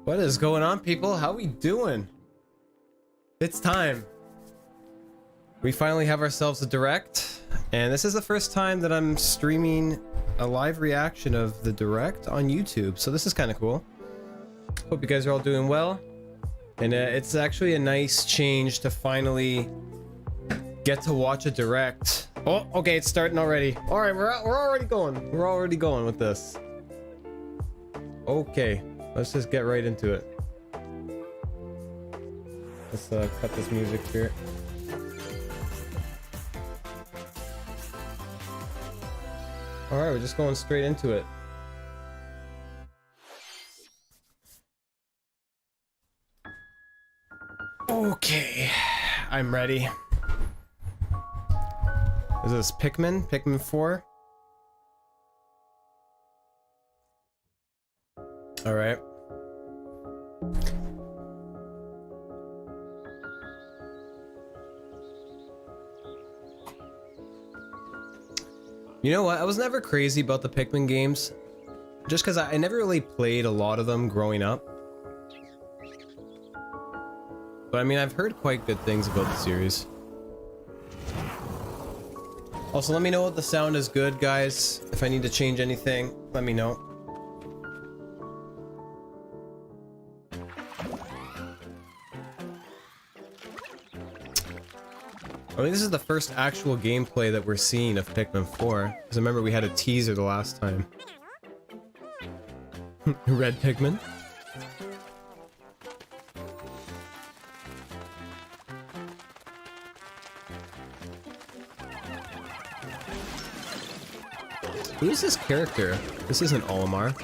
What is going on, people? How we doing? It's time. We finally have ourselves a direct, and this is the first time that I'm streaming a live reaction of the direct on YouTube, so this is kind of cool. Hope you guys are all doing well, and it's actually a nice change to finally get to watch a direct. Oh, okay, it's starting already. All right, we're already going. We're already going with this. Okay, let's just get right into it. Let's cut this music here. All right, we're just going straight into it. Okay, I'm ready. Is this Pikmin? Pikmin 4? All right. You know what? I was never crazy about the Pikmin games, just because I never really played a lot of them growing up. But I mean, I've heard quite good things about the series. Also, let me know if the sound is good, guys. If I need to change anything, let me know. I mean, this is the first actual gameplay that we're seeing of Pikmin 4. Because remember, we had a teaser the last time. Red Pikmin. Who's this character? This isn't Olimar.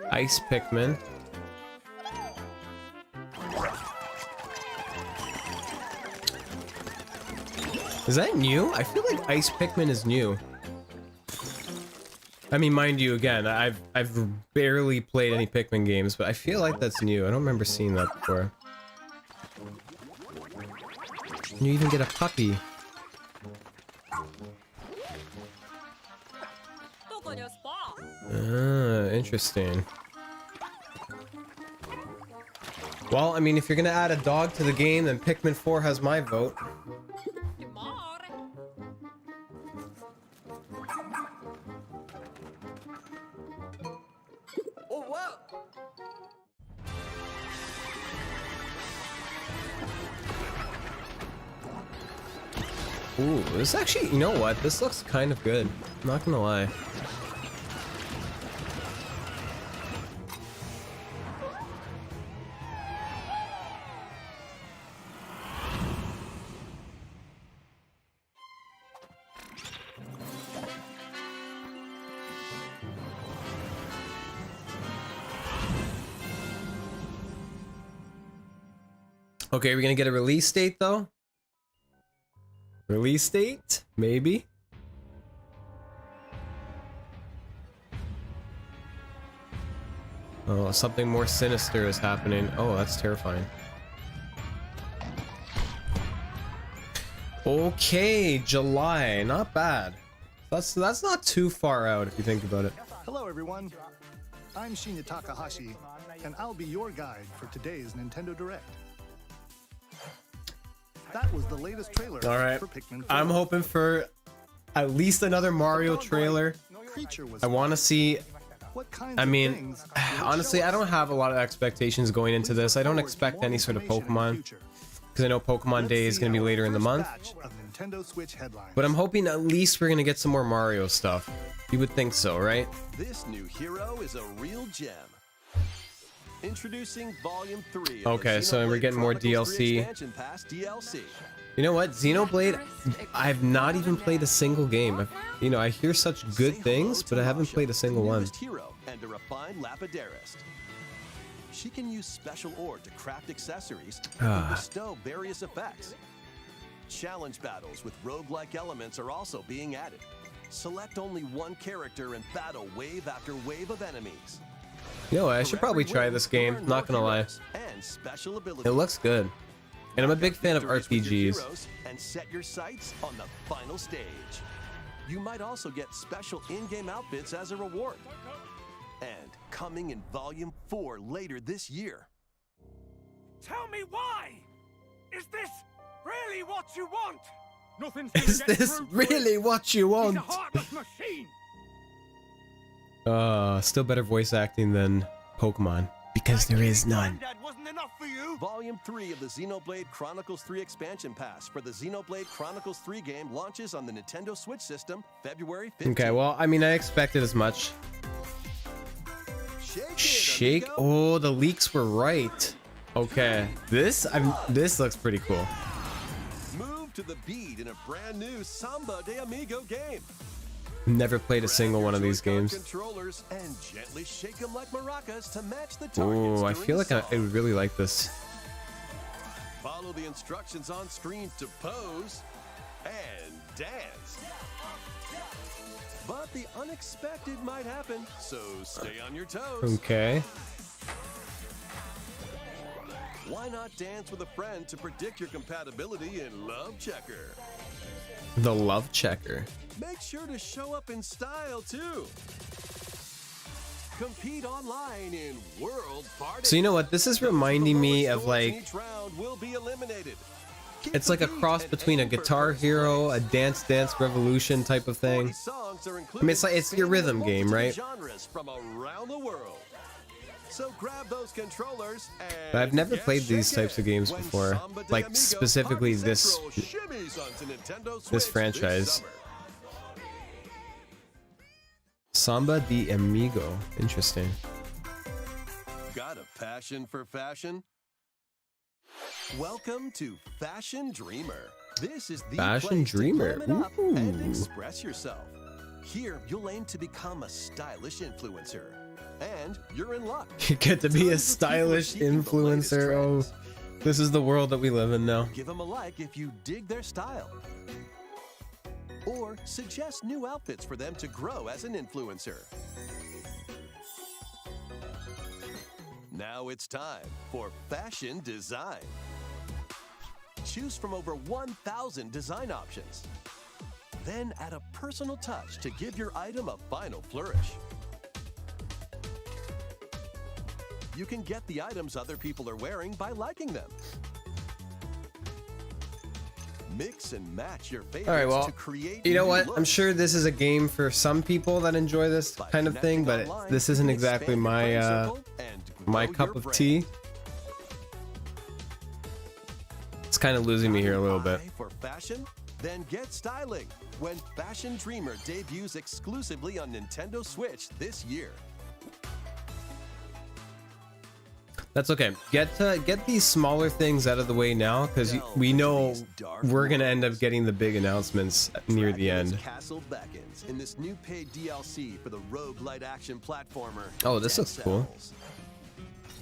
Ice Pikmin. Is that new? I feel like Ice Pikmin is new. I mean, mind you, again, I've barely played any Pikmin games, but I feel like that's new. I don't remember seeing that before. You even get a puppy. Interesting. Well, I mean, if you're gonna add a dog to the game, then Pikmin 4 has my vote. Ooh, this actually, you know what? This looks kind of good. I'm not gonna lie. Okay, are we gonna get a release date though? Release date? Maybe? Oh, something more sinister is happening. Oh, that's terrifying. Okay, July. Not bad. That's not too far out if you think about it. Hello everyone. I'm Shinya Takahashi, and I'll be your guide for today's Nintendo Direct. That was the latest trailer All right. for Pikmin 4. I'm hoping for at least another Mario trailer. I want to see. I mean, honestly, I don't have a lot of expectations going into this. I don't expect any sort of Pokemon, because I know Pokemon Day is going to be later in the month. But I'm hoping at least we're going to get some more Mario stuff. You would think so, right? This new hero is a real gem. Introducing Volume 3. Okay, so we're getting more DLC. You know what? Xenoblade, I've not even played a single game. You know, I hear such good things, but I haven't played a single one. Hero and a refined lapidarist. She can use special ore to craft accessories and bestow various effects. Challenge battles with roguelike elements are also being added. Select only one character and battle wave after wave of enemies. You know what, I should probably try this game, not gonna lie. It looks good. And I'm a big fan of Victories with your RPGs. heroes and set your sights on the final stage. You might also get special in-game outfits as a reward. And coming in Volume 4 later this year. Tell me why! Is this really what you want? Nothing's Is this really what you want? He's a heartless machine! Still better voice acting than Pokemon. Because there is none. That wasn't enough for you? Volume 3 of the Xenoblade Chronicles 3 expansion pass for the Xenoblade Chronicles 3 game launches on the Nintendo Switch system February 15th. Okay, well, I mean, I expected as much. Shake it, amigo. Oh, the leaks were right. Okay, this looks pretty cool. Move to the beat in a brand new Samba de Amigo game. Never played a single one of these games. Controllers and gently shake them like maracas to match the targets. Oh, I during feel like the I would really like this. Follow the instructions on screen to pose and dance. But the unexpected might happen, so stay on your toes. Okay. Why not dance with a friend to predict your compatibility in Love Checker? The love checker. Make sure to show up in style too. Compete online in World Party. So you know what? This is reminding me of like, Each round will be eliminated. Keep it's the like a beat cross and between a aim for Guitar first Hero, a place. Dance Revolution type of 40 thing. songs are I mean, it's like it's your rhythm game, right? Genres from around the world. So grab those controllers and But I've never get played these shaken types of games when before. Samba de Like, Amigo specifically Party this- Central shimmies onto Nintendo this Switch franchise. summer. Samba de Amigo. Interesting. Got a passion for fashion? Welcome to Fashion Dreamer. This is the Fashion place to Dreamer. glam it up and Ooh. express yourself. Here, you'll aim to become a stylish influencer. And you're in luck. You get to be a Tons of people are stylish seeking the latest influencer. Oh, trends. this is the world that we live in now. Give them a like if you dig their style. Or suggest new outfits for them to grow as an influencer. Now it's time for fashion design. Choose from over 1,000 design options. Then add a personal touch to give your item a final flourish. You can get the items other people are wearing by liking them. Mix and match your favorites All right, well, to create you know new what? I'm looks. sure this is a game for some people that enjoy this By kind of thing, connecting but online, this you isn't can exactly expand your friend my circle and my grow cup your of brand. tea. It's kind of losing me here a little bit. Eye for fashion? Then get styling when Fashion Dreamer debuts exclusively on Nintendo Switch this year. That's okay. Get these smaller things out of the way now, because we know we're gonna end up getting the big announcements near the Dracula's end. Castle beckons in this new paid DLC for the roguelite action platformer. Oh, this Dead looks cool. Cells.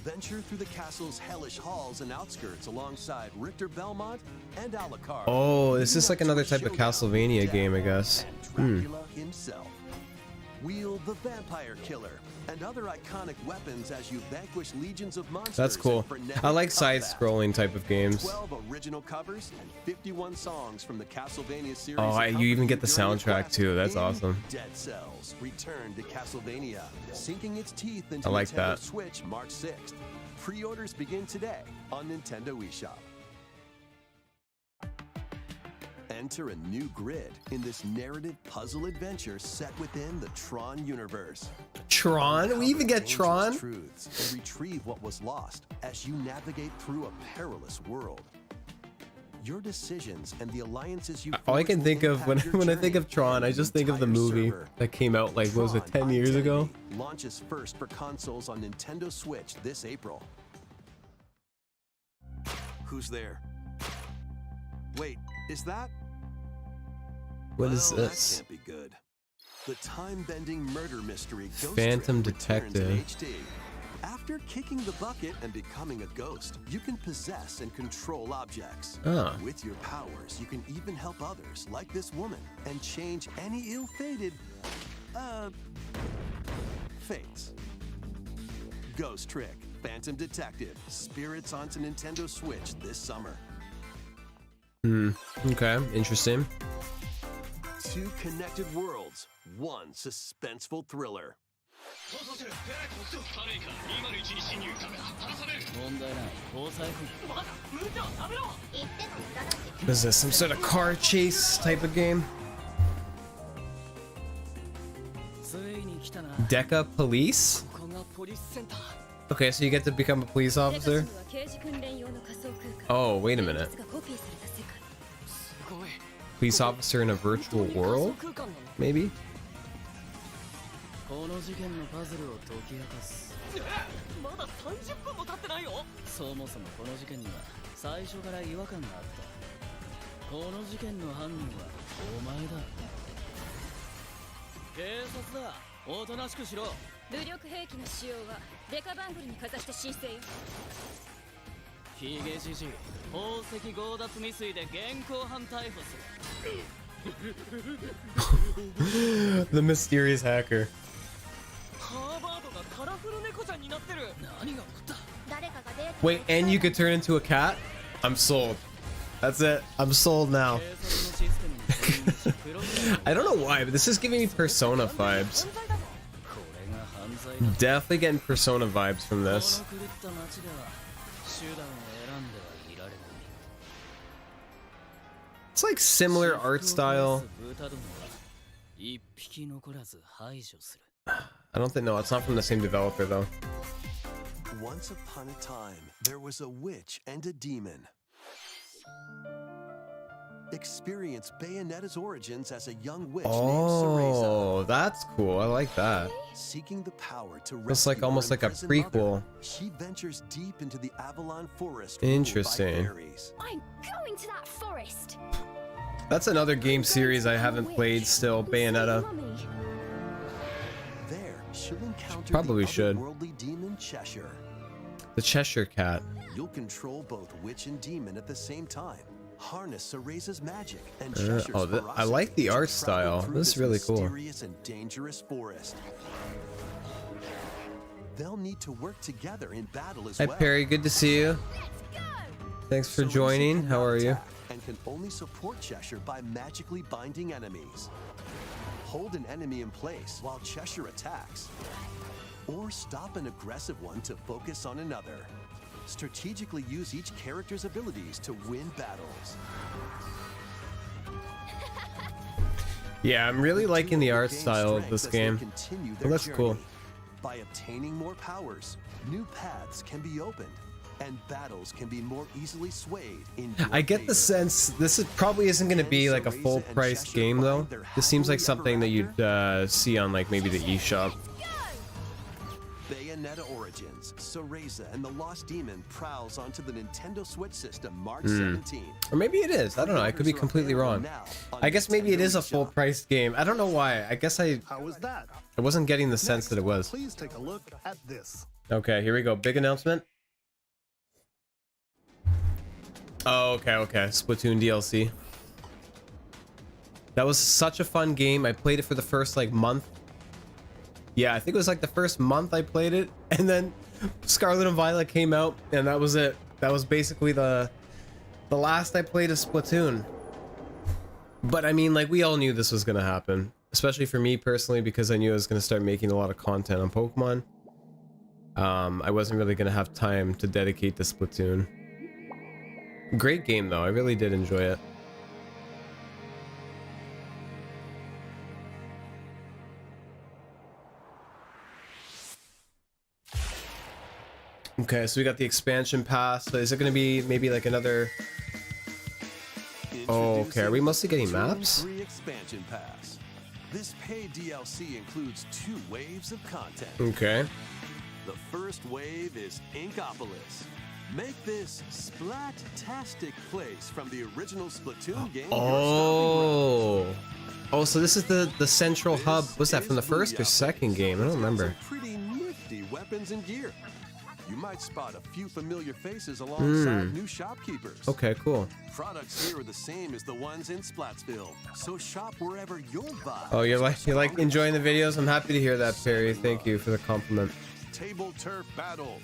Venture through the castle's hellish halls and outskirts alongside Richter Belmont and Alucard. Oh, this is like Leading up another to a type of showdown Castlevania with game, I Death guess. and Dracula himself. Wield the Vampire Killer and other iconic weapons as you vanquish legions of monsters. That's cool. in frenetic I like combat. side-scrolling type of games. 12 original covers and 51 songs from the Castlevania series. Oh, you even get the accompany you during soundtrack, your quest too. That's in awesome. Dead Cells return to Castlevania, sinking its teeth into I like Nintendo that. Switch March 6th. Pre-orders begin today on Nintendo eShop. Enter a new grid in this narrative puzzle adventure set within the Tron universe. Tron? We even get Dangerous Tron? Truths and retrieve what was lost as you navigate through a perilous world. Your decisions and the alliances you All I forge can will think of impact your when I think journey of Tron, I and just think of the entire movie server. that came out like, what was it, Tron 10 years ago? Identity launches first for consoles on Nintendo Switch this April. Who's there? Wait, is that? What is Well, this? That can't be good. The time-bending murder mystery Ghost Phantom Trick returns in Detective. HD. After kicking the bucket and becoming a ghost, you can possess and control objects. Ah. With your powers, you can even help others, like this woman, and change any ill-fated, fates. Ghost Trick, Phantom Detective, spirits onto Nintendo Switch this summer. Okay, interesting. Two connected worlds, one suspenseful thriller. Is this some sort of car chase type of game? Deca Police? Okay, so you get to become a police officer? Oh, wait a minute. Police officer in a virtual world? Maybe? この事件のパズルを解き明かす。まだ30分も経ってないよ。そもそもこの事件には最初から違和感があった。この事件の犯人はお前だ。警察だ。おとなしくしろ。武力兵器の使用はデカバングルにかざして申請よ。ヒゲじじい、宝石強奪未遂で現行犯逮捕する。 The mysterious hacker. ハーバードがカラフル猫ちゃんになってる。何が起こった？誰かがデート。 Wait, and you could turn into a cat? I'm sold. That's it. I'm sold now. I don't know why, but this is giving me Persona vibes. Definitely getting Persona vibes from this. It's like similar art style. I don't think, no, it's not from the same developer though. Once upon a time, there was a witch and a demon. Experience Bayonetta's origins as a young witch named Oh, that's cool. I like that. Seeking the power to It's like almost like a prequel. She ventures deep into the Avalon forest. Interesting. I'm going to that forest. That's another game series I haven't played still, Bayonetta. There, she'll encounter Probably the should. otherworldly demon Cheshire. The Cheshire Cat. You'll control both witch and demon at the same time. Harness Cereza's magic and Cheshire's I like the art ferocity to travel style. through This is really cool. mysterious and dangerous forest. They'll need to work together in battle as Hi well. Perry, good to see you. Thanks for Cereza joining. cannot How are you? attack and can only support Cheshire by magically binding enemies. Hold an enemy in place while Cheshire attacks. Or stop an aggressive one to focus on another. Strategically use each character's abilities to win battles. Yeah, I'm really liking the art Gain style of strength this as they game. continue Well, their that's cool. journey. By obtaining more powers, new paths can be opened, and battles can be more easily swayed in your I get the favor. sense this probably isn't going to be like a full price game though. This seems like something that you'd see on like maybe the eShop. Bayonetta Origins, Cereza and the Lost Demon prowls onto the Nintendo Switch system March 17. Or maybe it is. I don't know. I could be completely wrong. I guess maybe it is a full price game. I don't know why. I guess I How was that? wasn't getting the sense that it was. Please take a look at this. Okay, here we go. Big announcement. Oh, okay. Splatoon DLC. That was such a fun game. I played it for the first like month. Yeah, I think it was like the first month I played it, and then Scarlet and Violet came out, and that was it. That was basically the last I played of Splatoon. But I mean, like, we all knew this was gonna happen, especially for me personally, because I knew I was gonna start making a lot of content on Pokemon. I wasn't really gonna have time to dedicate to Splatoon. Great game though, I really did enjoy it. Okay, so we got the expansion pass. So is it going to be maybe like another... Oh, okay. Are we mostly getting maps? 3 expansion pass. This paid DLC includes 2 waves of content. Okay. The first wave is Inkopolis. Make this splat-tastic place from the original Splatoon game. Oh. Oh, so this is the central hub. Was that from the first or second game? I don't remember. Some pretty nifty weapons and gear. You might spot a few familiar faces alongside new shopkeepers. Okay, cool. Products here are the same as the ones in Splatsville, so shop wherever your vibe. Oh, you're like enjoying the videos? I'm happy to hear that, Perry. Thank you for the compliment. Table Turf Battle,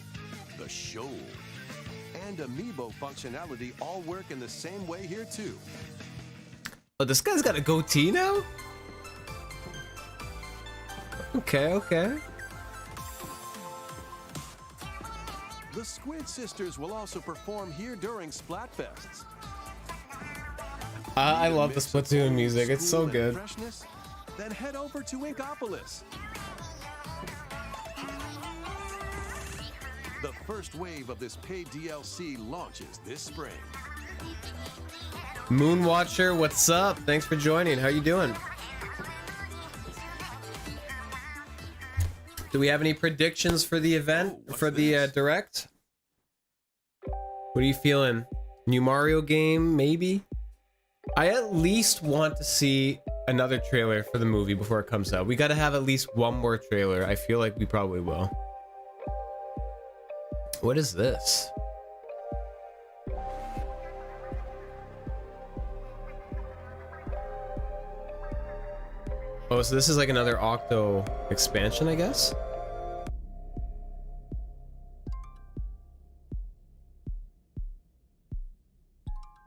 the show, and amiibo functionality all work in the same way here too. Oh, this guy's got a goatee now? Okay, okay. The Squid Sisters will also perform here during Splatfests. I love the Splatoon music. It's so good. Freshness? Then head over to Inkopolis. The first wave of this paid DLC launches this spring. Moonwatcher, what's up? Thanks for joining. How you doing? Do we have any predictions for the event, for the direct? What are you feeling? New Mario game, maybe? I at least want to see another trailer for the movie before it comes out. We gotta have at least one more trailer. I feel like we probably will. What is this? Oh, so this is like another Octo expansion, I guess?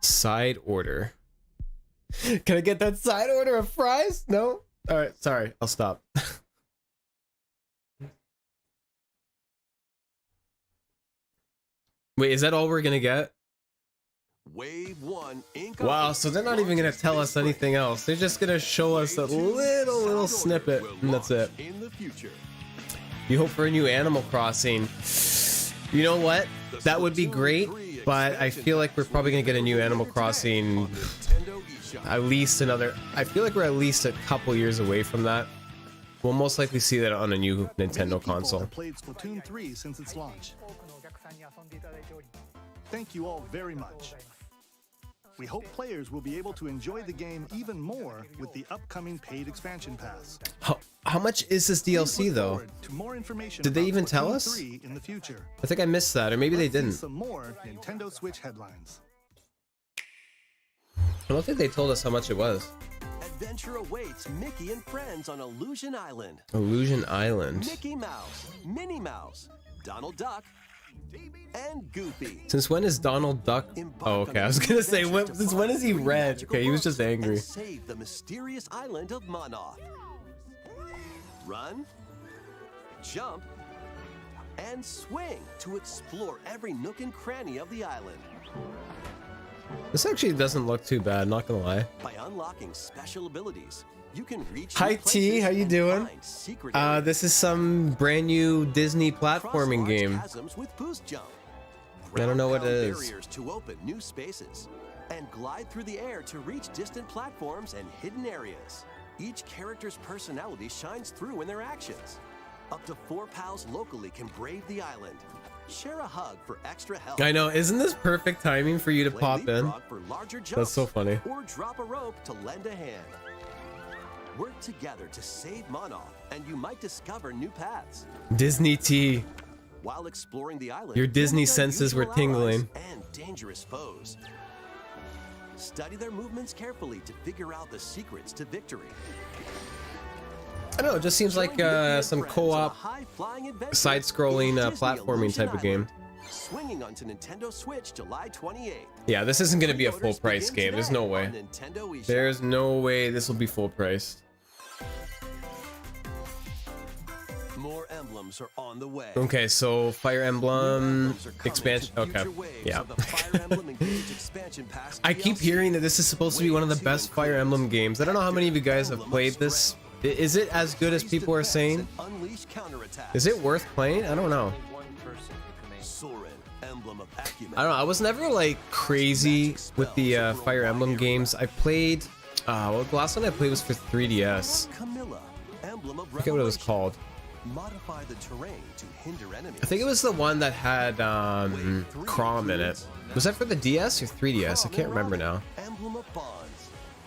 Side order. Can I get that side order of fries? No? Alright, sorry. I'll stop. Wait, is that all we're gonna get? Wave 1 Wow, so they're not even gonna tell us anything else. They're just gonna show us a little snippet, and that's it. In the future. You hope for a new Animal Crossing. You know what? That would be great, but I feel like we're probably gonna get a new Animal Crossing at least another... I feel like we're at least a couple years away from that. We'll most likely see that on a new Nintendo console. Have played Splatoon 3 since its launch. Thank you all very much. We hope players will be able to enjoy the game even more with the upcoming paid expansion pass. How much is this DLC though? To more information Did they about even tell Splatoon us? 3 in the future. I think I missed that, or maybe they Let's see didn't. some more Nintendo Switch headlines. I don't think they told us how much it was. Adventure awaits Mickey and friends on Illusion Island. Illusion Island. Mickey Mouse, Minnie Mouse, Donald Duck, and Goofy. Since when is Donald Duck? Oh, okay. I was gonna say, since when is he red? Okay, he was just angry. Save the mysterious island of Monoth. Run, jump, and swing to explore every nook and cranny of the island. This actually doesn't look too bad, not gonna lie. By unlocking special abilities, you can reach. Hi T, how you doing? This is some brand new Disney platforming game. With boost jump. I don't know what it is. Barriers to open new spaces and glide through the air to reach distant platforms and hidden areas. Each character's personality shines through in their actions. Up to 4 pals locally can brave the island. Share a hug for extra help. I know, isn't this perfect timing for you to pop in? For larger jumps, That's so funny. Or drop a rope to lend a hand. Work together to save Monoth, and you might discover new paths. Disney T. While exploring the island, Your Disney meet senses were unusual tingling. allies and dangerous foes. Study their movements carefully to figure out the secrets to victory. I don't know, it just seems like some co-op, side-scrolling platforming type of game. Swinging onto Nintendo Switch July 28th. Yeah, this isn't gonna be a full price game. There's no way. There's no way this will be full price. More emblems are on the way. Okay, so Fire Emblem expansion. Okay, yeah. I keep hearing that this is supposed to be one of the best Fire Emblem games. I don't know how many of you guys have played this. Is it as good as people are saying? Is it worth playing? I don't know. I don't know. I was never like crazy with the Fire Emblem games. I played. Well, the last one I played was for 3DS. I forget what it was called. Modify the terrain to hinder enemies. I think it was the one that had Crom in it. Was that for the DS or 3DS? I can't remember now. Emblem of Bonds.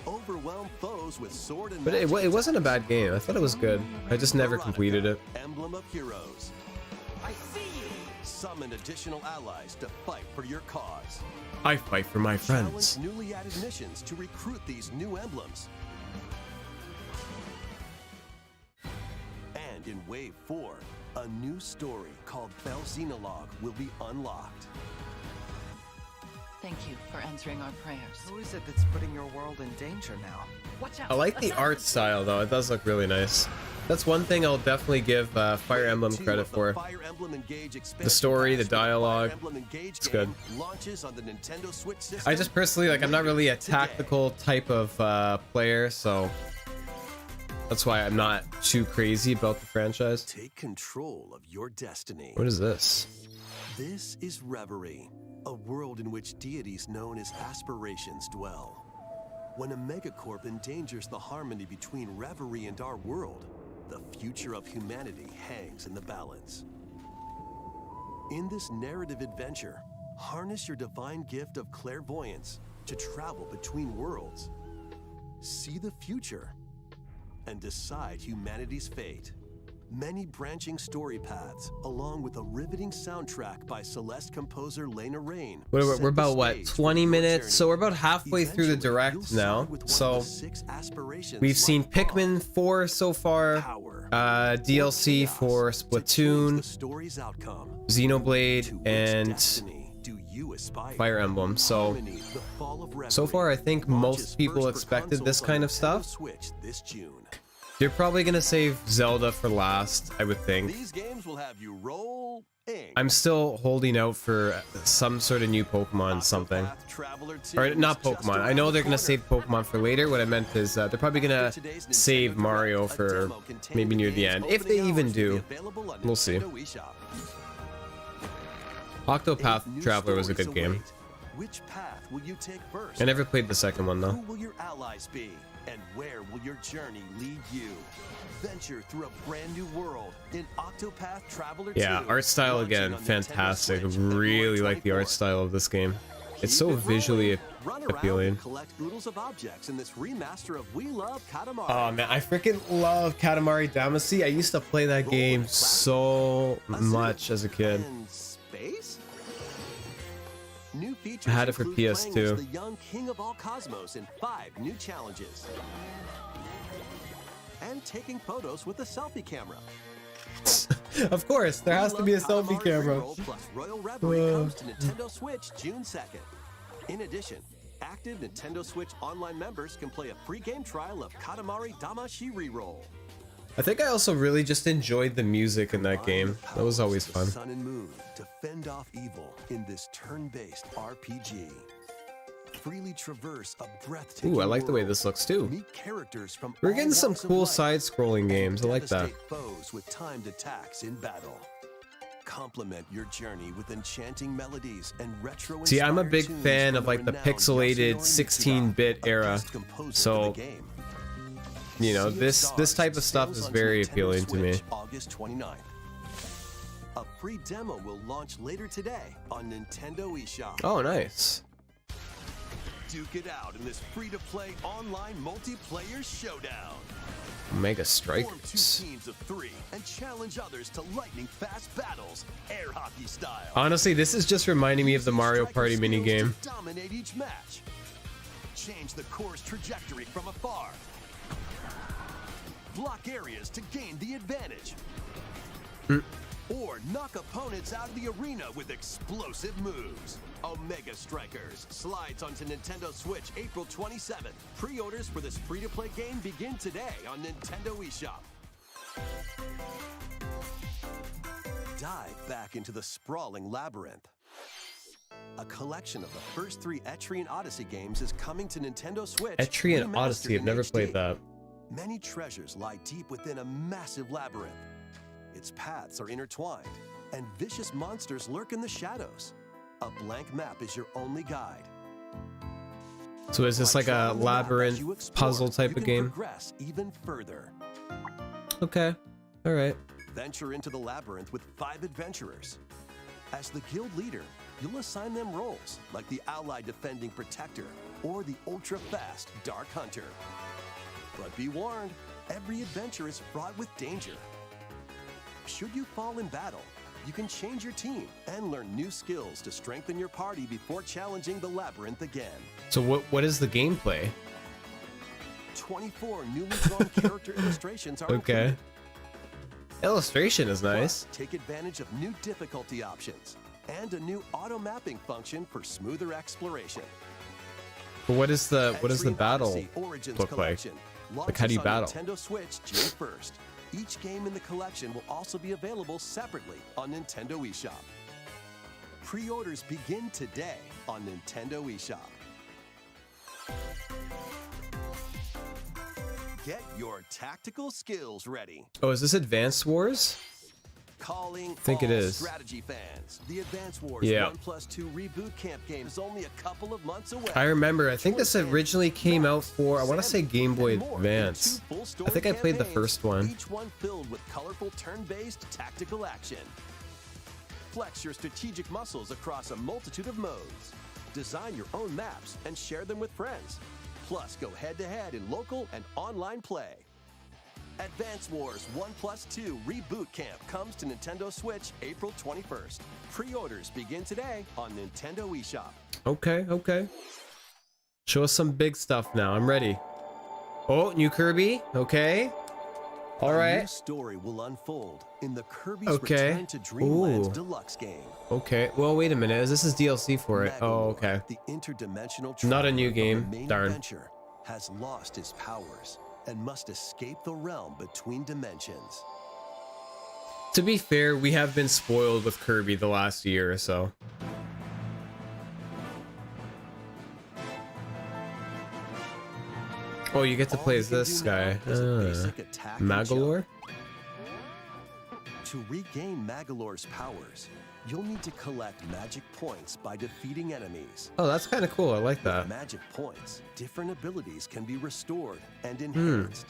Overwhelm foes with sword and But it wasn't a bad game. I thought it was good. I just never completed it. Emblem of Heroes. I see you. Summon additional allies to fight for your cause. I fight for my friends. Challenge newly added missions to recruit these new emblems. And in Wave 4, a new story called Bell Xenologue will be unlocked. Thank you for answering our prayers. Who is it that's putting your world in danger now? Watch out! I like the art style though. It does look really nice. That's one thing I'll definitely give Fire Emblem credit for. The story, the dialogue, it's good. I just personally, like, I'm not really a tactical type of player, so that's why I'm not too crazy about the franchise. Take control of your destiny. What is this? This is Reverie, a world in which deities known as aspirations dwell. When a megacorp endangers the harmony between Reverie and our world, the future of humanity hangs in the balance. In this narrative adventure, harness your divine gift of clairvoyance to travel between worlds, see the future, and decide humanity's fate. Many branching story paths, along with a riveting soundtrack by Celeste composer Lena Raine. We're about, what, 20 minutes? So we're about halfway through the direct now. So we've seen Pikmin 4 so far, DLC for Splatoon, Xenoblade, and Fire Emblem. So far I think most people expected this kind of stuff. They're probably gonna save Zelda for last, I would think. These games will have you rolling. I'm still holding out for some sort of new Pokemon something. Or not Pokemon. I know they're gonna save Pokemon for later. What I meant is they're probably gonna save Mario for maybe near the end. If they even do. We'll see. Octopath Traveler was a good game. Which path will you take first? I never played the second one though. Who will your allies be? And where will your journey lead you? Venture through a brand new world in Octopath Traveler 2. Yeah, art style again, fantastic. Really like the art style of this game. It's so visually appealing. Collect oodles of objects in this remaster of We Love Katamari. Oh man, I freaking love Katamari Damacy. I used to play that game so much as a kid. Space? New features I had it for include PS2. playing as the young king of all cosmos in 5 new challenges. And taking photos with a selfie camera. Of course, there has to be a selfie camera. Plus Royal Reverie comes to Nintendo Switch June 2nd. In addition, active Nintendo Switch Online members can play a free game trial of Katamari Damacy Reroll. I think I also really just enjoyed the music in that game. That was always fun. Sun and Moon to fend off evil in this turn-based RPG. Freely traverse a breathtaking Ooh, I like the way world. this looks too. Meet characters from We're all getting some walks of cool life. side-scrolling games. I like that. Devastate foes with timed attacks in battle. Complement your journey with enchanting melodies and retro. See, I'm a big fan of like the pixelated 16-bit era. So, you know, this type of stuff is very appealing to me. August 29th. A free demo will launch later today on Nintendo eShop. Oh, nice. Duke it out in this free-to-play online multiplayer showdown. Mega Form 2 Strikers. teams of 3 and challenge others to lightning-fast battles, air hockey style. Honestly, this is just reminding me of the Mario Party minigame. Dominate each match. Change the course trajectory from afar. Block areas to gain the advantage. Or knock opponents out of the arena with explosive moves. Omega Strikers slides onto Nintendo Switch April 27th. Pre-orders for this free-to-play game begin today on Nintendo eShop. Dive back into the sprawling labyrinth. A collection of the first 3 Etrian Odyssey games is coming to Nintendo Switch. Etrian remastered Odyssey, I've in never HD. played that. Many treasures lie deep within a massive labyrinth. Its paths are intertwined, and vicious monsters lurk in the shadows. A blank map is your only guide. So is this By like a traveling the map as labyrinth you explore, puzzle type you of can game? Progress even further. Okay, all right. Venture into the labyrinth with 5 adventurers. As the guild leader, you'll assign them roles, like the ally defending protector or the ultra-fast dark hunter. But be warned, every adventure is fraught with danger. Should you fall in battle, you can change your team and learn new skills to strengthen your party before challenging the labyrinth again. So what is the gameplay? 24 newly drawn character illustrations are Okay. included. Illustration is nice. Plus, take advantage of new difficulty options. and a new auto mapping function for smoother exploration. But what is the Extreme battle Odyssey Origins look like? Collection Like, how do you launches battle? on Nintendo Switch June 1st. Each game in the collection will also be available separately on Nintendo eShop. Pre-orders begin today on Nintendo eShop. Get your tactical skills ready. Oh, is this Advanced Wars? Calling Think it all is. strategy fans. The Advance Wars Yeah. 1+2 Reboot Camp game is only a couple of months away. I remember. I think this originally came out for, I want to say Game Boy And more in Advance. 2 full-story I think I played the campaigns, first one. Each one filled with colorful turn-based tactical action. Flex your strategic muscles across a multitude of modes. Design your own maps and share them with friends. Plus, go head-to-head in local and online play. Advance Wars 1+2 Reboot Camp comes to Nintendo Switch April 21st. Pre-orders begin today on Nintendo eShop. Okay, okay. Show us some big stuff now. I'm ready. Oh, new Kirby. Okay. All A new right. story will unfold in the Kirby's Okay. Return to Dreamland Ooh. Deluxe game. Okay. Well, wait a minute. This is DLC for it. Oh, Magalore, okay. The interdimensional Not a traveler new of game. the main Darn. adventure has lost his powers and must escape the realm between dimensions. To be fair, we have been spoiled with Kirby the last year or so. Oh, you get to All play you as can this do now guy. is a basic attack and Magalore? jump. To regain Magalore's powers, you'll need to collect magic points by defeating enemies. Oh, that's kind of cool. I like that. With magic points, different abilities can be restored and enhanced.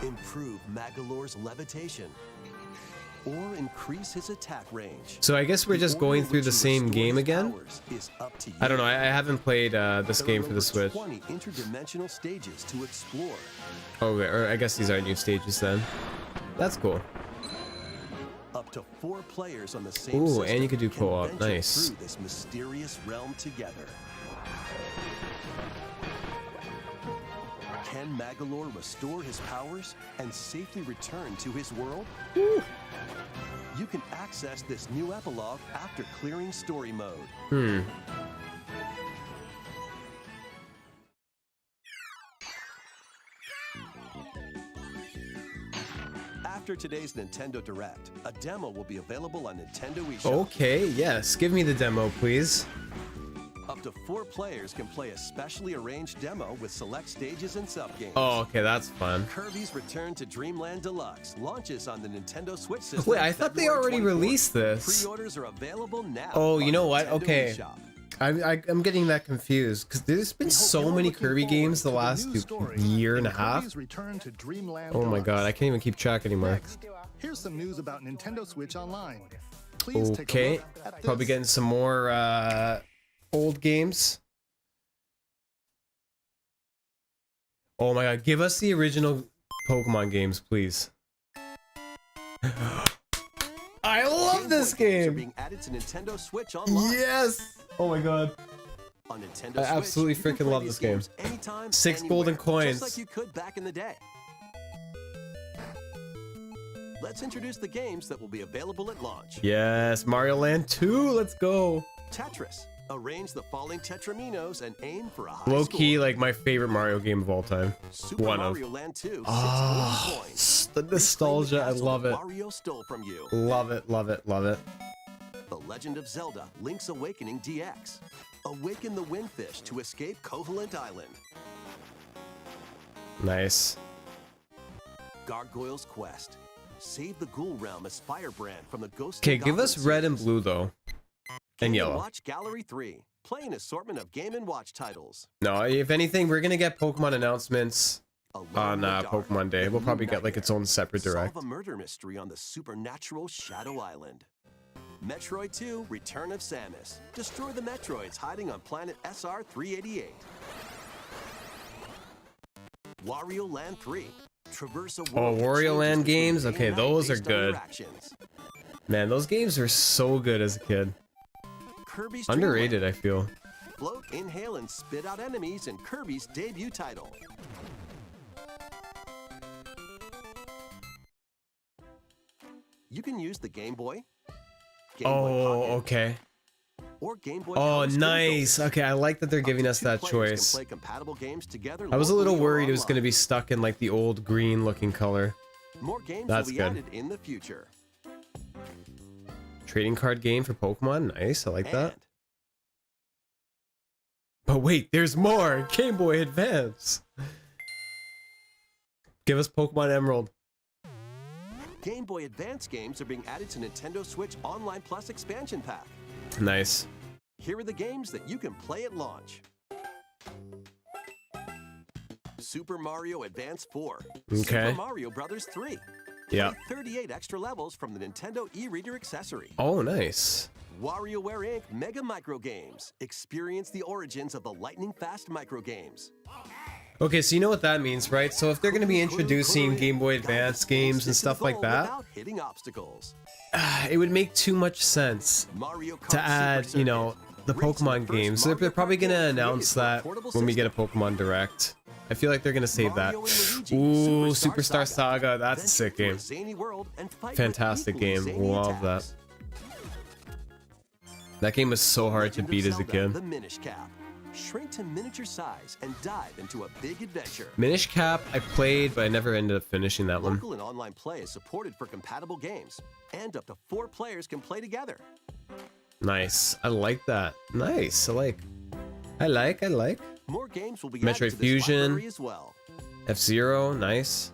Improve Magalore's levitation, or increase his attack range. So I guess we're The just order going in through which the you same restore game his again? powers is up to you. I don't know. I haven't played this There game are for the over Switch. 20 interdimensional stages to explore. Oh, okay, or I guess these are new stages then. That's cool. Up to 4 players on the same Ooh, system and you could do can co-op. venture Nice. through this mysterious realm together. Can Magalore restore his powers and safely return to his world? You can access this new epilogue after clearing story mode. After today's Nintendo Direct, a demo will be available on Nintendo eShop. Okay, yes. Give me the demo, please. Up to 4 players can play a specially arranged demo with select stages and subgames. Oh, okay, that's fun. Kirby's Return to Dreamland Deluxe launches on the Nintendo Switch system. Wait, I thought they February already 24th. released this. Pre-orders are available now. Oh, you on know what? Nintendo Okay. eShop. I'm getting that confused because there's been We hope so you're many looking Kirby forward games the to last new story year and in a half. Kirby's Return to Dreamland Oh my Deluxe. god, I can't even keep track anymore. Next, here's some news about Nintendo Switch Online. Please take a Okay, look at probably this. getting some more old games. Oh my god, give us the original Pokemon games, please. I love this Boy games are game! being added to Nintendo Switch Online. Yes! Oh my god. On Nintendo I Switch, absolutely you can freaking play love these this game. games anytime, 6 anywhere, golden coins. just like you could back in the day. Let's introduce the games that will be available at launch. Yes, Mario Land 2, let's go! Tetris. Arrange the falling Tetraminos and aim for a high Low score. key, like my favorite Mario game of all time. Super One of. Mario Land 2, 6 Ah, golden coins. the Reclaim the nostalgia, I castle love that it. Mario stole from you. Love it, love it, love it. The Legend of Zelda, Link's Awakening DX. Awaken the Windfish to escape Koholint Island. Nice. Gargoyle's Quest. Save the Ghoul Realm as Firebrand from the Ghost. Okay, give us red and blue though. And Game yellow. Watch Gallery 3. Play an assortment of Game & Watch titles. No, if anything, we're gonna get Pokemon announcements Alone on in the Dark, Pokemon Day. The We'll New probably get like its own separate direct. Solve a murder mystery on the supernatural Shadow Island. Metroid 2: Return of Samus. Destroy the Metroids hiding on planet SR-388. Wario Land 3. Traverse a Oh, world that Wario changes Land between games? day and Okay, night those are based on your good. actions. Man, those games were so good as a kid. Kirby's Dream Underrated, I feel. Land. Float, inhale, and spit out enemies in Kirby's debut title. You can use the Game Boy, Game Boy Oh, Pocket okay. or Game Boy Oh, Color screen nice. filters. Okay, I like that they're Up to giving us 2 that players choice. Can play compatible games together I was a little locally or worried it was going to be online. stuck in like the old green looking color. More games That's will be good. added in the future. Trading card game for Pokemon. Nice. I like that. And But wait, there's more. Game Boy Advance. Give us Pokemon Emerald. Game Boy Advance games are being added to Nintendo Switch Online Plus expansion pack. Nice. Here are the games that you can play at launch. Super Mario Advance 4. Okay. Super Mario Brothers 3. Yeah. Play 38 extra levels from the Nintendo e-reader accessory. Oh, nice. WarioWare Inc. Mega Micro Games. Experience the origins of the lightning fast micro games. Okay, so you know what that means, right? So if they're going to be introducing Game Boy Advance games and stuff like that, Without hitting obstacles. it would make too much sense Mario Kart to add, Super you know, Circuit. the Race Pokemon the first games. Mario They're probably Kart going to game announce created for a that portable when we get a system. Pokemon Direct. I feel like they're going to save that. Mario and Luigi, Ooh, Superstar Superstar Saga. That's a Venture sick through game. zany world and fight with Fantastic equally game. zany Love that. attacks. That game was so hard to Legend of beat as a Zelda, kid. The Minish Cap. Shrink to miniature size and dive into a big adventure. Minish Cap, I played, but I never ended up finishing that one. Local and online play is supported for compatible games, and up to 4 players can play together. Nice. I like that. Nice. I like. More games will be Metroid added to this Fusion. library as well. F-Zero. Nice.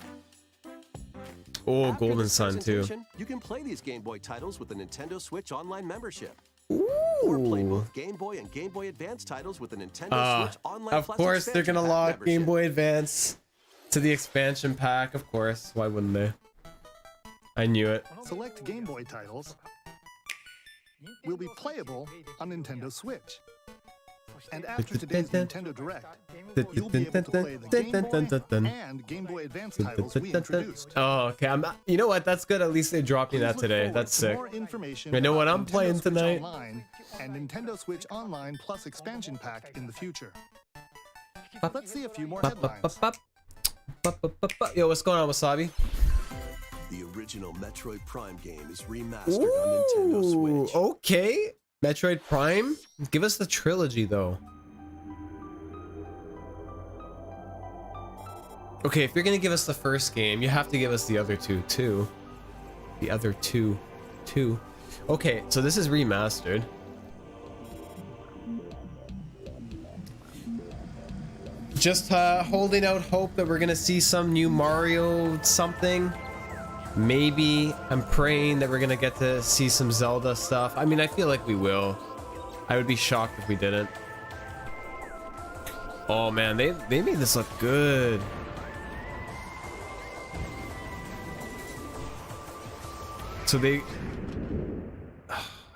Oh, After Golden this Sun too. presentation, you can play these Game Boy titles with the Nintendo Switch Online membership. Or play Ooh. both Game Boy and Game Boy Advance titles with the Nintendo Switch Online Of Plus course, they're expansion gonna pack lock Game membership. Boy Advance to the expansion pack. Of course. Why wouldn't they? I knew it. Select Game Boy titles will be playable on Nintendo Switch. And after today's Nintendo Direct, you'll be able to play the Game Boy and Game Boy Advance titles we introduced. Oh, okay. I'm not. You know what? That's good. At least they dropped me Please that look today. forward That's to sick. more information I know what about I'm Nintendo playing Switch tonight. Online and Nintendo Switch Online Plus expansion pack in the future. Let's see a few more headlines. Yo, what's going on, Wasabi? The original Metroid Prime game is remastered on Nintendo Ooh, Switch. okay. Metroid Prime? Give us the trilogy, though. Okay, if you're gonna give us the first game, you have to give us the other two, too. The other two. Okay, so this is remastered. Just holding out hope that we're gonna see some new Mario something. Maybe I'm praying that we're gonna get to see some Zelda stuff. I mean, I feel like we will. I would be shocked if we didn't. Oh man, they made this look good. So they...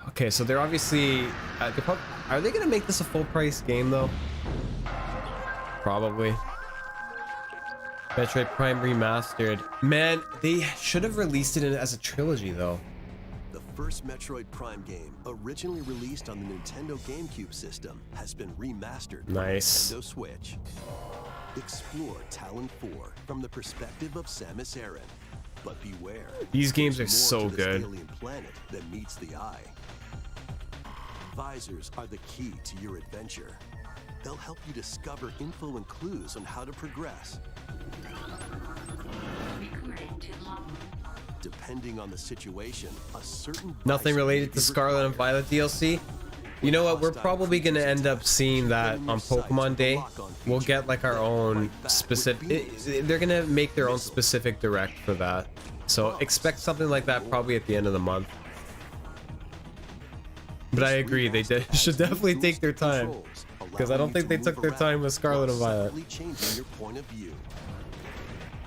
Okay, so they're obviously... Are they gonna make this a full price game though? Probably. Metroid Prime Remastered. Man, they should have released it as a trilogy though. The first Metroid Prime game, originally released on the Nintendo GameCube system, has been remastered for Nice. Nintendo Switch. Explore Talon 4 from the perspective of Samus Aran. But beware. These games are there's so more to this good. alien planet that meets the eye. Visors are the key to your adventure. They'll help you discover info and clues on how to progress. Depending on the situation, a certain Nothing visor related may to be Scarlet and required. Violet DLC. You know what? We're probably gonna end up seeing that on Pokemon Day. We'll get like our own specific. They're gonna make their own specific direct for that. So expect something like that probably at the end of the month. But I agree, they should definitely take their time, because I don't think they took their time with Scarlet and Violet. Changing your point of view.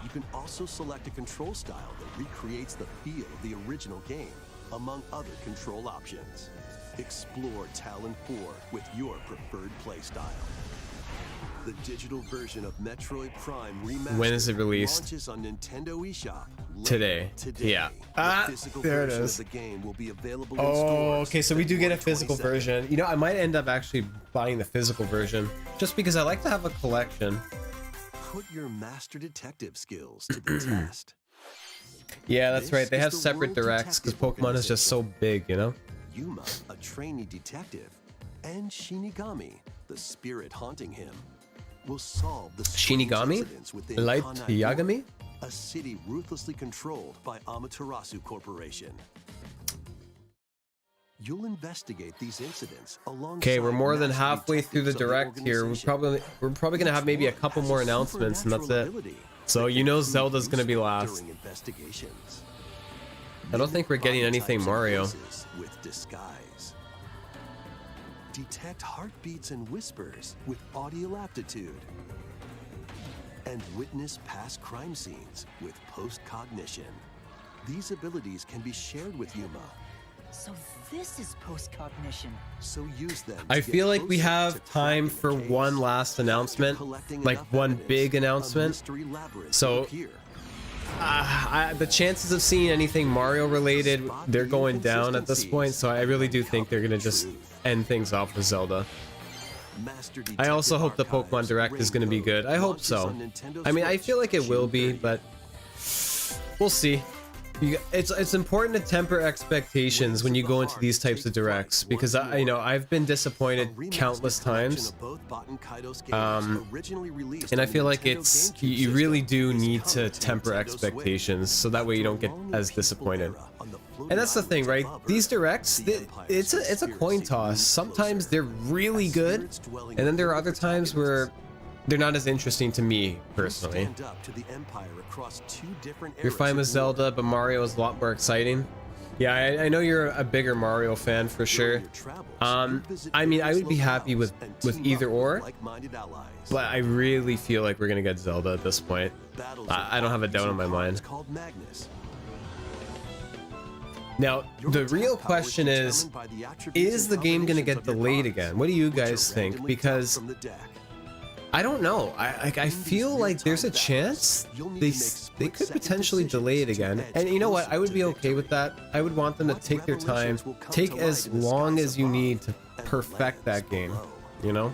You can also select a control style that recreates the feel of the original game, among other control options. Explore Talon 4 with your preferred playstyle. The digital version of Metroid Prime Remastered When is it released? launches on Nintendo eShop Today. Yeah. The physical there it version is. of the game will be available in Oh, stores okay, so we do get a February physical 22nd. version. You know, I might end up actually buying the physical version, just because I like to have a collection. Put your master detective skills to the test. Yeah, that's This right. They is have the separate World directs because Detective Pokemon is just so big, you know? Yuma, a trainee detective, and Shinigami, the spirit haunting him, will solve the strange Shinigami? incidents within Light Kanai-Yu, Yagami? a city ruthlessly controlled by Amaterasu Corporation. You'll investigate these incidents alongside. Okay, we're more than master halfway through the detectives of direct here. We're probably gonna have maybe a couple Has more announcements, and that's it. supernatural ability So that you can know prove Zelda's gonna be useful last. during investigations. I don't think we're getting Body anything types and Mario. voices with disguise. Detect heartbeats and whispers with audio aptitude. And witness past crime scenes with post-cognition. These abilities can be shared with Yuma, So this is post-cognition. so use them. I to get feel like we closer have to time cracking for the case. one last announcement, Collecting like enough one evidence, big a announcement. mystery labyrinth So- will appear. The chances of seeing anything Mario related, they're going down at this point, so I really do think they're gonna just end things off with Zelda. Master I also Detective hope the Pokemon Archives Direct is gonna be Rainbow good. I hope launches so. on Nintendo I mean, I Switch feel like it will June be, 30th. but we'll see. It's important to temper expectations when you go into these types of directs, because I've been disappointed countless times, and I feel like you really do need to temper expectations so that way you don't get as disappointed. And that's the thing, right? These directs, it's a coin toss. Sometimes they're really good, and then there are other times where they're not as interesting to me personally. You're fine with Zelda, but Mario is a lot more exciting. Yeah, I know you're a bigger Mario fan for sure. I mean, I would be happy with either or, but I really feel like we're gonna get Zelda at this point. I don't have a doubt in my mind. Now, the real question is the game gonna get delayed again? What do you guys think? Because I don't know. I feel like there's a chance they could potentially delay it again. And you know what? I would be okay with that. I would want them to take their time, take as long as you need to perfect that game, you know?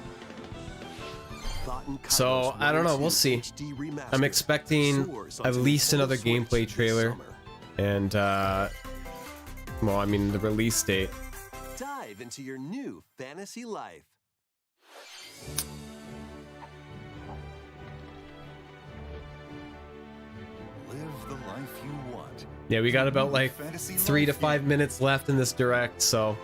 So, I don't know. We'll see. I'm expecting at least another gameplay trailer. And, well, I mean, the release date. Dive into your new fantasy life. Live the life you want. Yeah, we got about like 3 to 5 minutes left in this direct, so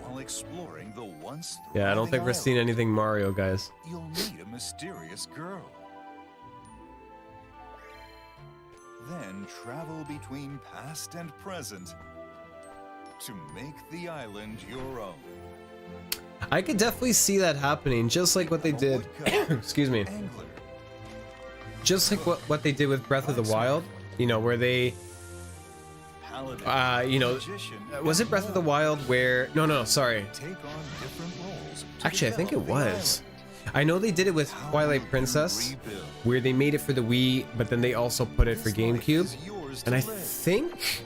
While exploring the once yeah, I don't think we're seeing anything Mario, guys. You'll meet a mysterious girl. Then travel between past and present to make the island your own. I could definitely see that happening, just like what they did. Excuse me. Angler, Just like what they did with Breath of the Wild, you know, where they, paladin, you know, magician, was it Breath of the Wild where? No, sorry. take on different roles to Actually, I think it develop the was. I know they did it with island. Twilight Princess, Rebuild. where they made it for the Wii, but then they also put it for This life GameCube. is yours And to I live. think,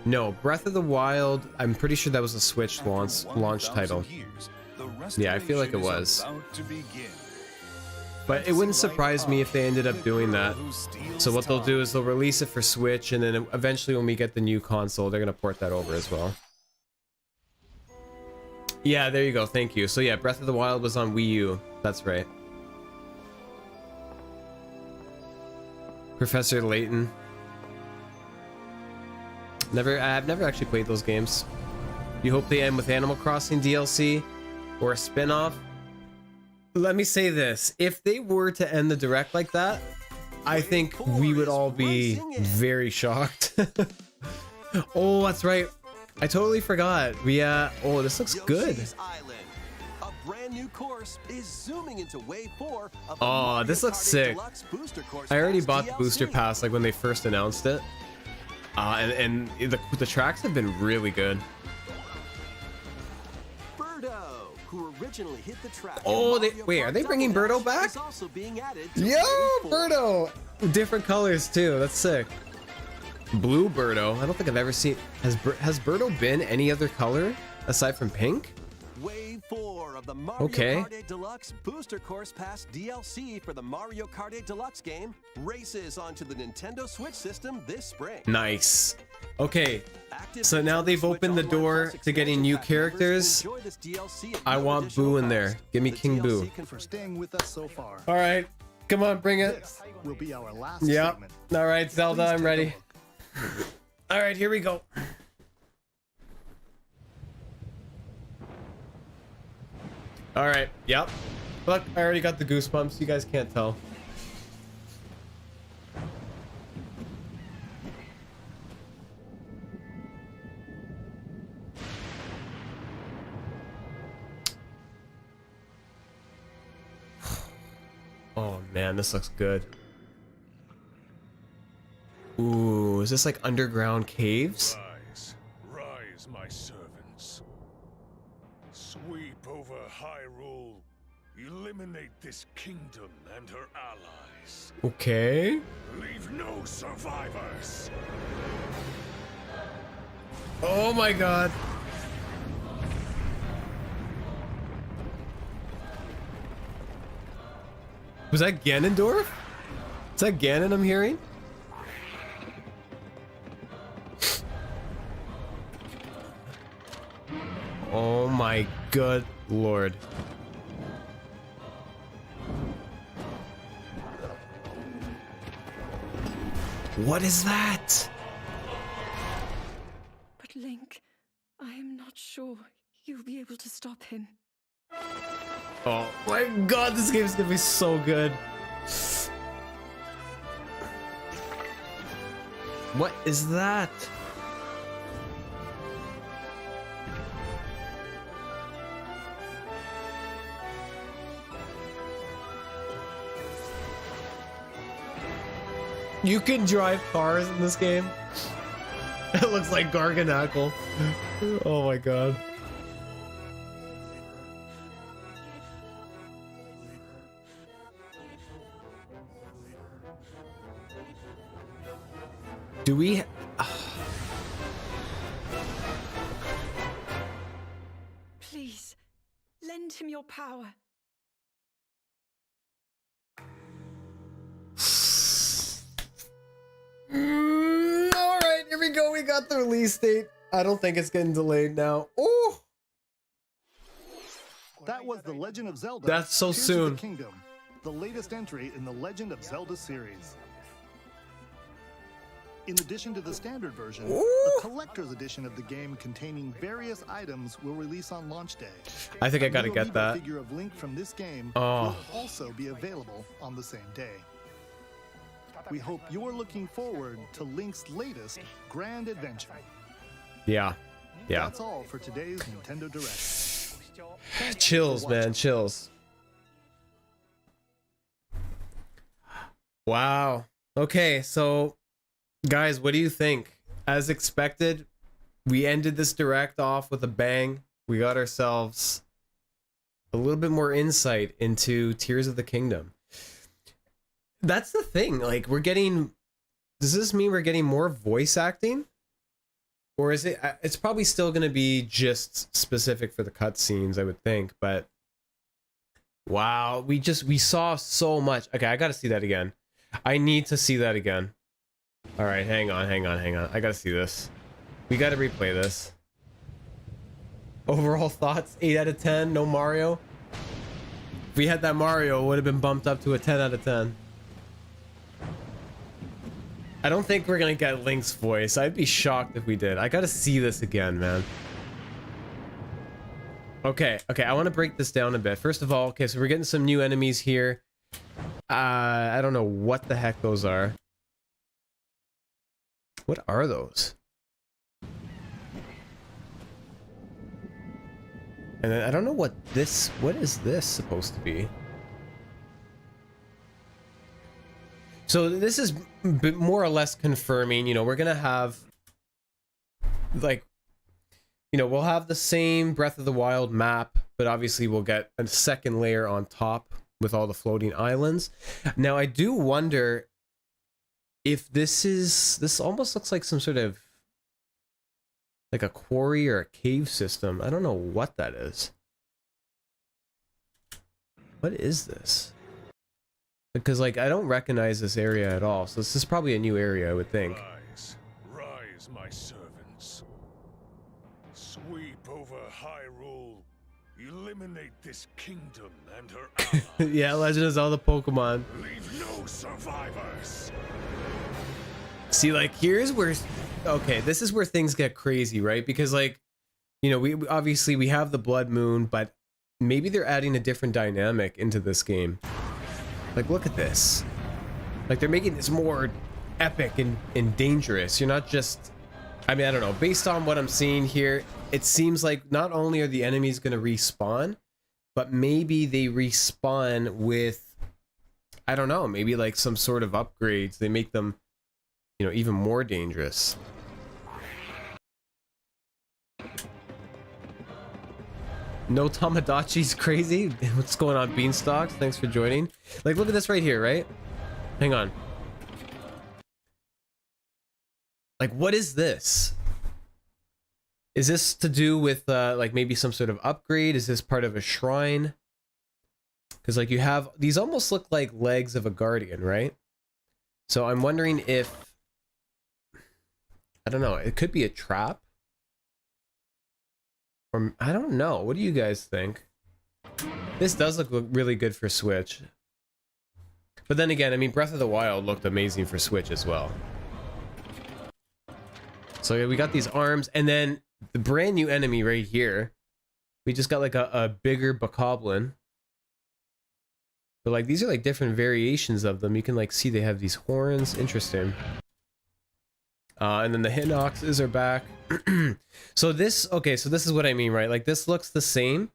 no, Breath of the Wild, I'm pretty sure that was a Switch After launch 1,000 title. years, the Yeah, I feel like it restoration was. is about to begin. But it wouldn't surprise me if they ended up doing that. So what they'll do is they'll release it for Switch, and then eventually when we get the new console, they're gonna port that over as well. Yeah, there you go. Thank you. So yeah, Breath of the Wild was on Wii U. That's right. Professor Layton. I've never actually played those games. You hope they end with Animal Crossing DLC or a spin-off? Let me say this. If they were to end the direct like that, I think we would all be very shocked. Oh, that's right. I totally forgot. Oh, this looks good. Yoshi's Island. A brand new course is zooming into wave 4 of the Oh, Mario this looks Kart 8 sick. Deluxe Booster Course I already Pass bought the booster DLC. pass like when they first announced it. And the tracks have been really good. Birdo, who originally hit the track. Oh, in Mario wait, Kart are they bringing Double Birdo Dash, back? is also being added to Yo, wave 4. Birdo! Different colors too. That's sick. Blue Birdo. I don't think I've ever seen. Has Birdo been any other color aside from pink? Wave 4 of the Mario Okay. Kart 8 Deluxe Booster Course Pass DLC for the Mario Kart 8 Deluxe game races onto the Nintendo Switch system this spring. Nice. Okay, Active so now Nintendo they've Switch opened the Online door Plus to getting new expansion pack members characters. can enjoy this DLC at I no want additional Boo in cost. there. Give me The King Boo. DLC can For staying with us so far. All right, come on, bring it. This will be our last Yep. segment. All right, Zelda, Please I'm take a ready. look. All right, here we go. All right, yep. Look, I already got the goosebumps. You guys can't tell. Oh man, this looks good. Ooh, is this like underground caves? Rise, rise, my servants. Sweep over Hyrule. Eliminate this kingdom and her allies. Okay. Leave no survivors. Oh my god. Was that Ganondorf? Is that Ganon I'm hearing? Oh my good lord. What is that? But Link, I am not sure you'll be able to stop him. Oh my god, this game's gonna be so good. What is that? You can drive cars in this game. It looks like Garganackle. Oh my god. Do we? Please, lend him your power. All right, here we go. We got the release date. I don't think it's getting delayed now. Oh, That was The Legend of Zelda. That's so Tears of soon. the Kingdom, the latest entry in the Legend of Zelda series. In addition to the standard version, a collector's edition of the game containing various items will release on launch day. I think I A gotta new get amiibo that. figure of Link from this game Oh. will also be available on the same day. We hope you're looking forward to Link's latest grand adventure. Yeah, yeah. That's all for today's Nintendo Direct. Chills, man, chills. Wow. Okay, so guys, what do you think? As expected, we ended this direct off with a bang. We got ourselves a little bit more insight into Tears of the Kingdom. That's the thing. Like, we're getting. Does this mean we're getting more voice acting? Or is it? It's probably still going to be just specific for the cutscenes, I would think. But wow, we saw so much. Okay, I got to see that again. I need to see that again. All right, hang on. I got to see this. We got to replay this. Overall thoughts: 8 out of 10. No Mario. If we had that Mario, it would have been bumped up to a 10 out of 10. I don't think we're gonna get Link's voice. I'd be shocked if we did. I gotta see this again, man. Okay, I want to break this down a bit. First of all, okay, so we're getting some new enemies here. I don't know what the heck those are. What are those? And then I don't know what is this supposed to be? So this is more or less confirming, you know, we're gonna have, like, you know, we'll have the same Breath of the Wild map, but obviously we'll get a second layer on top with all the floating islands. Now, I do wonder if this almost looks like some sort of, like a quarry or a cave system. I don't know what that is. What is this? Because, like, I don't recognize this area at all. So this is probably a new area, I would think. Rise, rise, my servants. Sweep over Hyrule. Eliminate this kingdom and her allies. Yeah, Legend of Zelda Pokemon. Leave no survivors. See, like, here's where... Okay, this is where things get crazy, right? Because, like, you know, we obviously we have the Blood Moon, but maybe they're adding a different dynamic into this game. Like, look at this. Like, they're making this more epic and dangerous. You're not just... I mean, I don't know. Based on what I'm seeing here, it seems like not only are the enemies going to respawn, but maybe they respawn with... I don't know. Maybe, like, some sort of upgrades. They make them, you know, even more dangerous. No Tamagotchi's crazy? What's going on, Beanstalks? Thanks for joining. Like, look at this right here, right? Hang on. Like, what is this? Is this to do with, like, maybe some sort of upgrade? Is this part of a shrine? Because, like, you have... These almost look like legs of a guardian, right? So I'm wondering if... I don't know. It could be a trap. Or, I don't know. What do you guys think? This does look really good for Switch. But then again, I mean, Breath of the Wild looked amazing for Switch as well. So yeah, we got these arms, and then the brand new enemy right here. We just got like a bigger Bokoblin. But like, these are like different variations of them. You can like see they have these horns. Interesting. And then the Hinoxes are back. So this, okay, so this is what I mean, right? Like, this looks the same.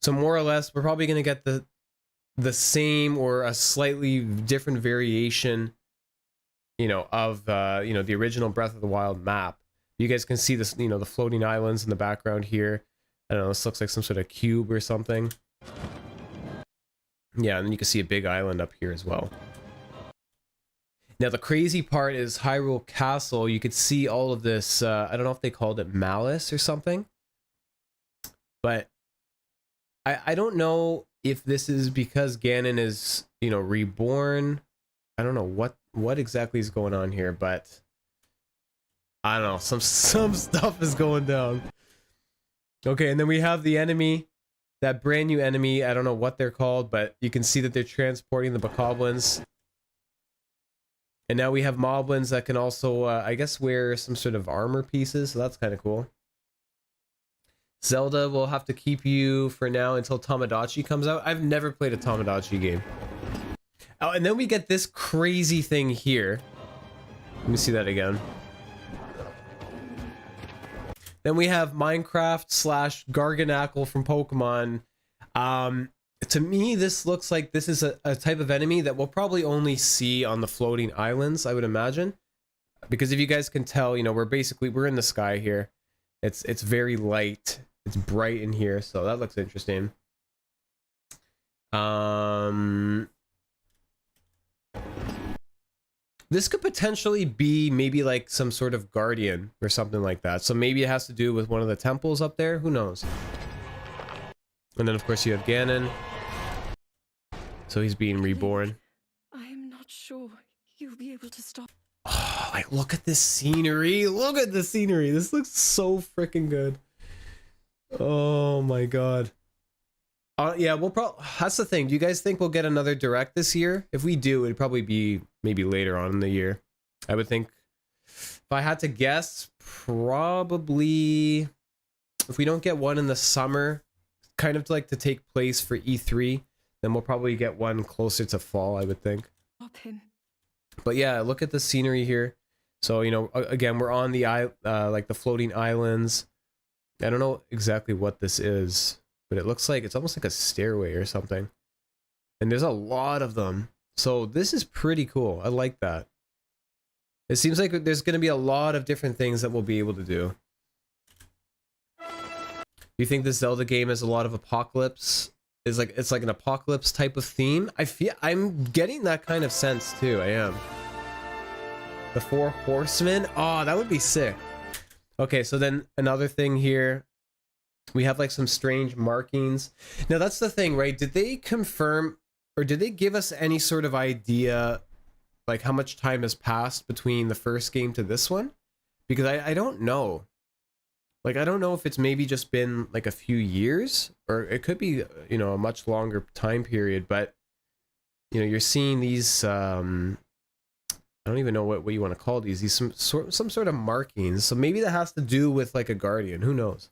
So more or less, we're probably going to get the same or a slightly different variation, you know, of, you know, the original Breath of the Wild map. You guys can see this, you know, the floating islands in the background here. I don't know, this looks like some sort of cube or something. Yeah, and then you can see a big island up here as well. Now, the crazy part is Hyrule Castle. You could see all of this, I don't know if they called it malice or something. But I don't know if this is because Ganon is, you know, reborn. I don't know what exactly is going on here, but I don't know. Some stuff is going down. Okay, and then we have the enemy, that brand new enemy. I don't know what they're called, but you can see that they're transporting the Bokoblins. And now we have Moblins that can also, I guess, wear some sort of armor pieces, so that's kind of cool. Zelda will have to keep you for now until Tamagotchi comes out. I've never played a Tamagotchi game. Oh, and then we get this crazy thing here. Let me see that again. Then we have Minecraft / Garganackle from Pokemon. To me, this looks like this is a type of enemy that we'll probably only see on the floating islands, I would imagine. Because if you guys can tell, you know, we're in the sky here. It's very light. It's bright in here, so that looks interesting. This could potentially be maybe like some sort of guardian or something like that. So maybe it has to do with one of the temples up there. Who knows? And then, of course, you have Ganon. So he's being reborn. I am not sure you'll be able to stop. Oh, like, look at this scenery. Look at the scenery. This looks so freaking good. Oh, my God. Yeah, we'll probably... That's the thing. Do you guys think we'll get another Direct this year? If we do, it'd probably be maybe later on in the year. I would think... If I had to guess, probably... If we don't get one in the summer... kind of like to take place for E3, then we'll probably get one closer to fall, I would think. But yeah, look at the scenery here. So, you know, again, we're on the like the floating islands. I don't know exactly what this is, but it looks like it's almost like a stairway or something. And there's a lot of them. So this is pretty cool. I like that. It seems like there's going to be a lot of different things that we'll be able to do. Do you think this Zelda game is a lot of apocalypse? It's like an apocalypse type of theme? I'm getting that kind of sense too. I am. The 4 Horsemen? Oh, that would be sick. Okay, so then another thing here. We have like some strange markings. Now that's the thing, right? Did they confirm or did they give us any sort of idea like how much time has passed between the first game to this one? Because I don't know. Like, I don't know if it's maybe just been like a few years or it could be, you know, a much longer time period, but you know, you're seeing these, I don't even know what you want to call these some sort of markings. So maybe that has to do with like a guardian, who knows?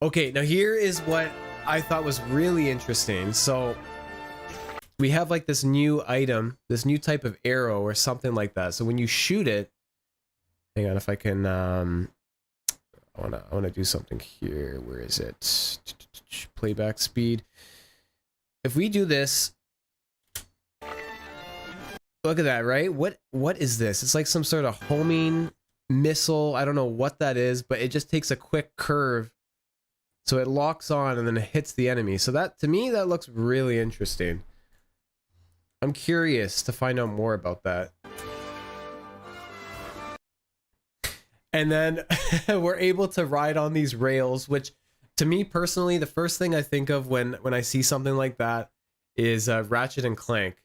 Okay, now here is what I thought was really interesting. So we have like this new item, this new type of arrow or something like that. So when you shoot it, hang on, if I can, I wanna do something here. Where is it? Playback speed. If we do this, look at that, right? What is this? It's like some sort of homing missile. I don't know what that is, but it just takes a quick curve. So it locks on and then it hits the enemy. So that, to me, that looks really interesting. I'm curious to find out more about that. And then we're able to ride on these rails, which to me personally, the first thing I think of when I see something like that is Ratchet and Clank.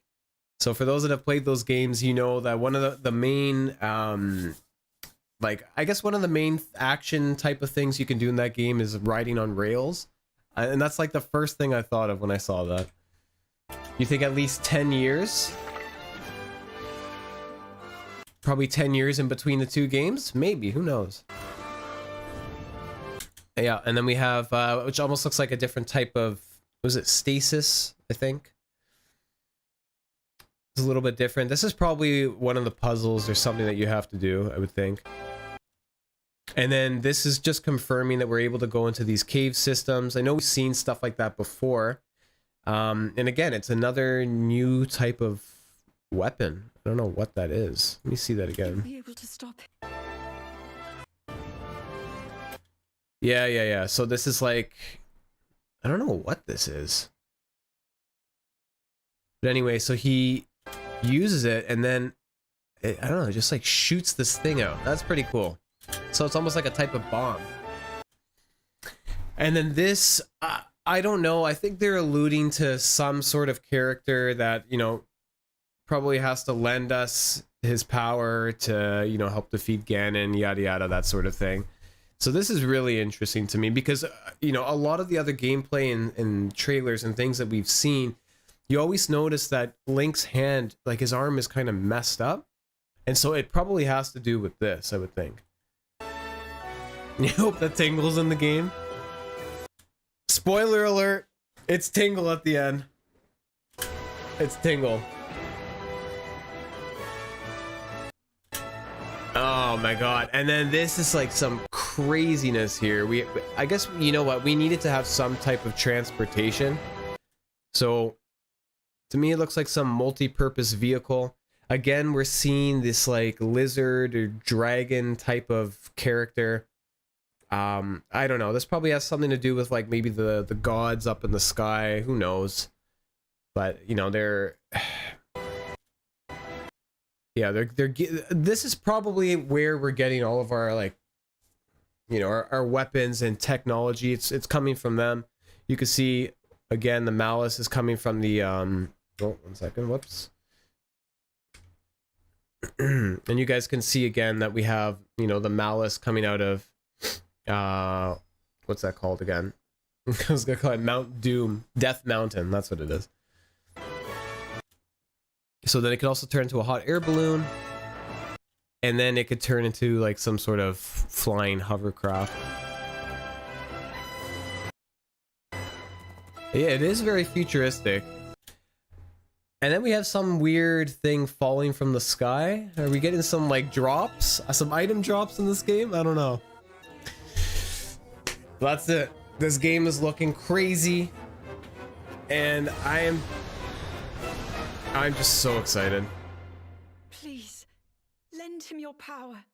So for those that have played those games, you know that one of the main, like, I guess one of the main action type of things you can do in that game is riding on rails. And that's like the first thing I thought of when I saw that. You think at least 10 years? Probably 10 years in between the two games? Maybe, who knows? Yeah, and then we have, which almost looks like a different type of, was it stasis, I think? It's a little bit different. This is probably one of the puzzles or something that you have to do, I would think. And then this is just confirming that we're able to go into these cave systems. I know we've seen stuff like that before. And again, it's another new type of weapon. I don't know what that is. Let me see that again. Be able to stop it. Yeah. So this is like, I don't know what this is. But anyway, so he uses it and then, I don't know, it just like shoots this thing out. That's pretty cool. So it's almost like a type of bomb. And then this, I don't know. I think they're alluding to some sort of character that, you know, probably has to lend us his power to, you know, help defeat Ganon, yada yada, that sort of thing. So this is really interesting to me because, you know, a lot of the other gameplay and trailers and things that we've seen, you always notice that Link's hand, like his arm is kind of messed up. And so it probably has to do with this, I would think. You hope that Tingle's in the game. Spoiler alert, it's Tingle at the end. It's Tingle. Oh my god. And then this is like some craziness here. I guess, you know what, we needed to have some type of transportation. So to me it looks like some multi-purpose vehicle. Again, we're seeing this like lizard or dragon type of character. I don't know. This probably has something to do with like maybe the gods up in the sky. Who knows? But you know, this is probably where we're getting all of our like, you know, our weapons and technology. It's coming from them. You can see again the malice is coming from the oh, 1 second. Whoops. And you guys can see again that we have, you know, the malice coming out of what's that called again? I was gonna call it Mount Doom, Death Mountain. That's what it is. So then it could also turn into a hot air balloon, and then it could turn into like some sort of flying hovercraft. Yeah, it is very futuristic. And then we have some weird thing falling from the sky. Are we getting some like drops? Some item drops in this game? I don't know. That's it. This game is looking crazy. And I'm just so excited. Please, lend him your power.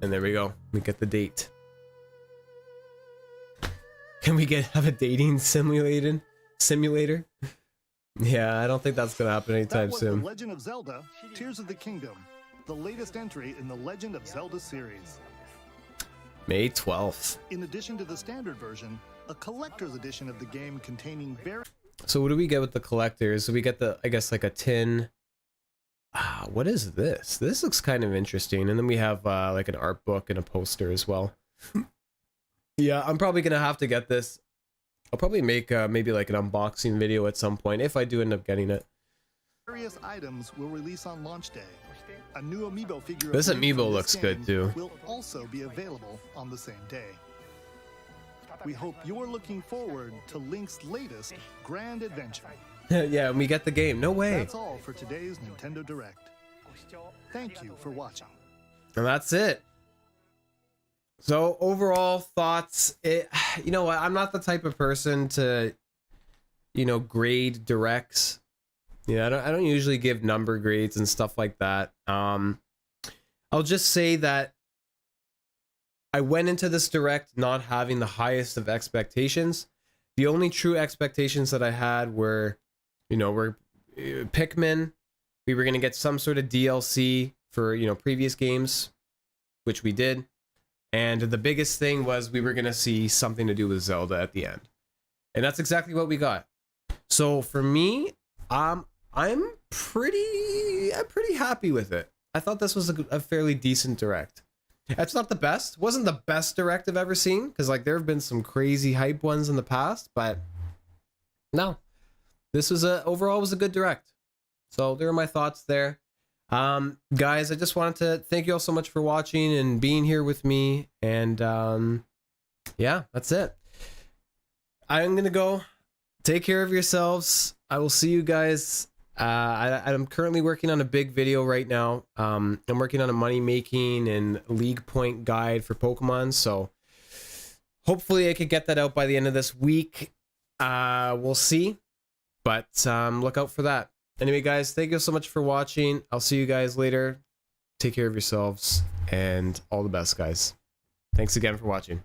And there we go. We get the date. Can we have a dating simulator? Yeah, I don't think that's gonna happen anytime that was soon. The Legend of Zelda: Tears of the Kingdom. the latest entry in the Legend of Zelda series. May 12th. In addition to the standard version, a collector's edition of the game containing very... So what do we get with the collectors? So we get the, I guess, like a tin. What is this? This looks kind of interesting. And then we have like an art book and a poster as well. Yeah, I'm probably gonna have to get this. I'll probably make maybe like an unboxing video at some point if I do end up getting it. Various items will release on launch day. A new amiibo figure. This of Link amiibo from looks this good game too. Will also be available on the same day. We hope you're looking forward to Link's latest grand adventure. Yeah, and we get the game. No way. That's all for today's Nintendo Direct. Thank you for watching. And that's it. So overall thoughts, you know what, I'm not the type of person to, you know, grade directs. Yeah, I don't usually give number grades and stuff like that. I'll just say that I went into this direct not having the highest of expectations. The only true expectations that I had were, you know, Pikmin. We were going to get some sort of DLC for, you know, previous games, which we did. And the biggest thing was we were going to see something to do with Zelda at the end. And that's exactly what we got. So for me, I'm pretty happy with it. I thought this was a fairly decent direct. It's not the best. Wasn't the best direct I've ever seen, because like there have been some crazy hype ones in the past, but no. This was overall was a good direct. So there are my thoughts there. Guys, I just wanted to thank you all so much for watching and being here with me. And yeah, that's it. I'm gonna go. Take care of yourselves. I will see you guys. I'm currently working on a big video right now. I'm working on a money making and league point guide for Pokemon. So hopefully I could get that out by the end of this week. We'll see. But look out for that. Anyway, guys, thank you so much for watching. I'll see you guys later. Take care of yourselves and all the best, guys. Thanks again for watching.